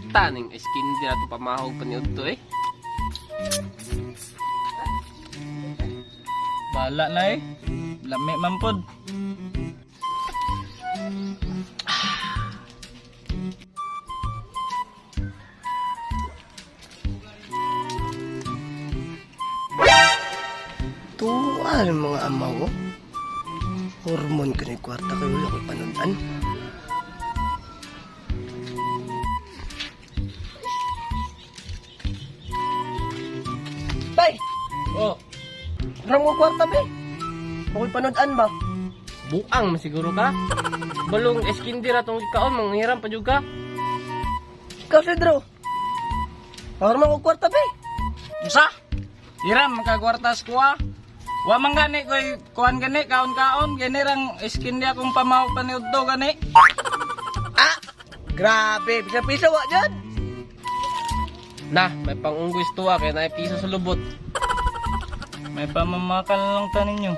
Taning skin din nato pamahog paniud to eh. Bala na eh. Lami man pod. Tuwal mga amaw. Hormon ka ni kwarta kayo wala ko'y panudan. Bay! Oh, Parang mo kwarta, bay. Ako'y panudan ba? buang man siguro ka. Balong skin din atong ikaon manghiram pa jud ka. Ikaw, Pedro. Parang mo kwarta, bay. Usa? Hiram makagwartas ko ah. Wa man gani koy kuan gani kaon-kaon gani rang skin dia kung pamaw paniud to gani. Ah! Grabe, bisa-bisa wa dyan. Na, may pangunggoy tuwa kay naay piso sa lubot. May pamamakal lang ta ninyo.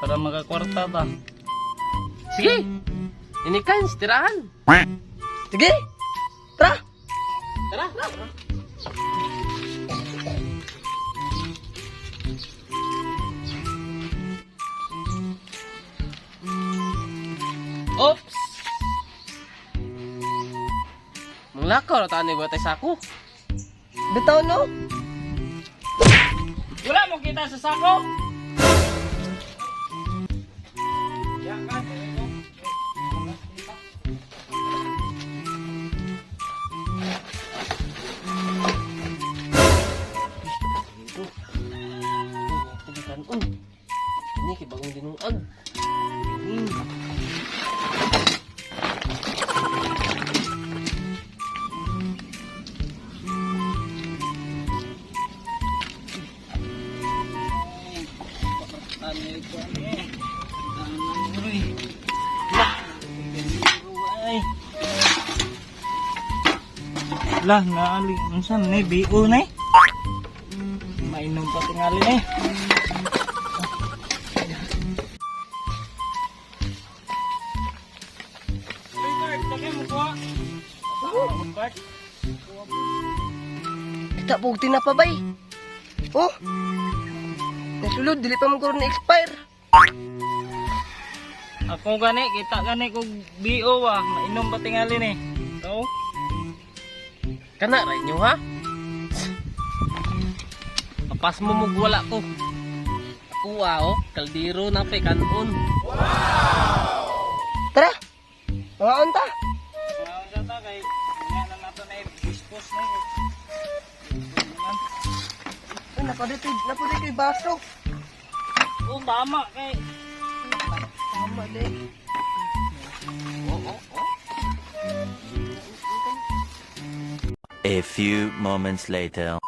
Para makakwarta ta. Sige. Inikan tirahan. Sige. Tara. Tara. Oops. Manglakaw na tani ba tayo sako? Bitaw, no? Wala mo kita sa sako. Ini kibagong dinuag. Lah, naali. Unsan ni BO ni? Mainom pa tingali ni. Kita bukti na pa, bay. Oh. Nasulod, dili pa mo na expire. Ako gani, kita gani kog BO ah. Mainom pa tingali ni. So, Kana rin nyo ha? Kapas mo mugwala ko. Ako oh, kaldero na pe kanon. Tara. Maon ta. maon sa ta kay nga na nato na dispose na. Ay, napadito kay baso. Oh, tama kay. Tama, de. A few moments later.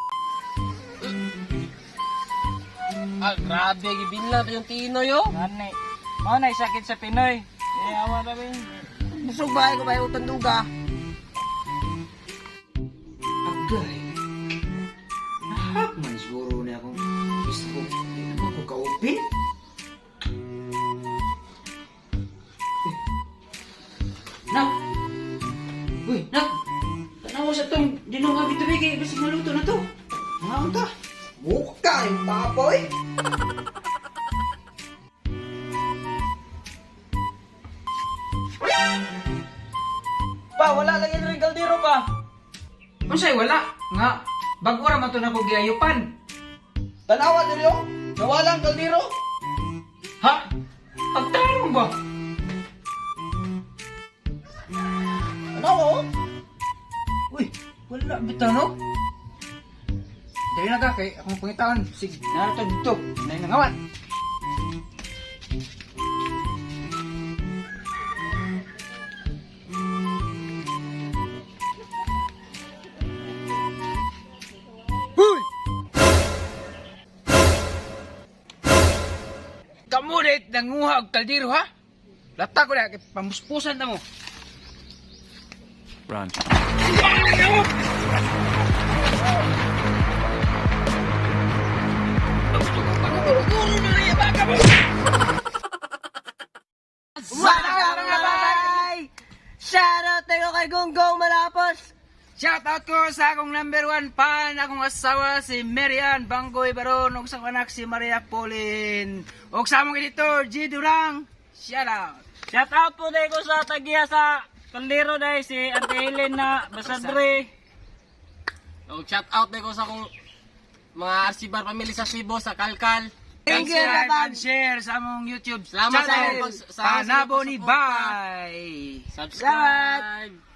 Ah, grabe, gibinla yung tino yo. Gani. Mao na sakit sa Pinoy. Awa na ba? Busog ba ko ba utang duga? Agay. Nahak man siguro na akong gusto ko. Hindi naman ko kaupin. Nak! Uy, nak! Tanawa sa itong dinunga bitubig eh. Basta maluto na to. Ngaon ta. Buka yung papoy. Pa, wala lang yung kaldero pa. Unsay wala? Nga, bago ra man to na ko giayupan. Tanawa diri oh. Nawalang kaldero. Ha? Pagtarong ba? Tanawa oh. Uy, wala bitaw no? Dahil na ka kay akong pangitawan. Sige, narito dito. Nay nangawan. Huy! Kamu rin nanguha og kaldero ha? Lata ko na kay pamuspusan na mo. Run. Bye! Shoutout tayo kay Gonggong Malapos. Shoutout ko sa akong number 1 fan, akong asawa si Marian Banggoy Baron, ug sa akong anak si Maria Pauline. Ug sa among editor, G. Durang, shoutout. Shout out po dahil ko sa tagiya sa Kaldero dahil si Ate Helen na Basadre. O shout out din ko sa akong mga Arsibar family sa Cebu, sa Kalkal. Thank you and share sa among YouTube Salamat sa channel. akong Panabo ni pagsuporta. Bay. Subscribe.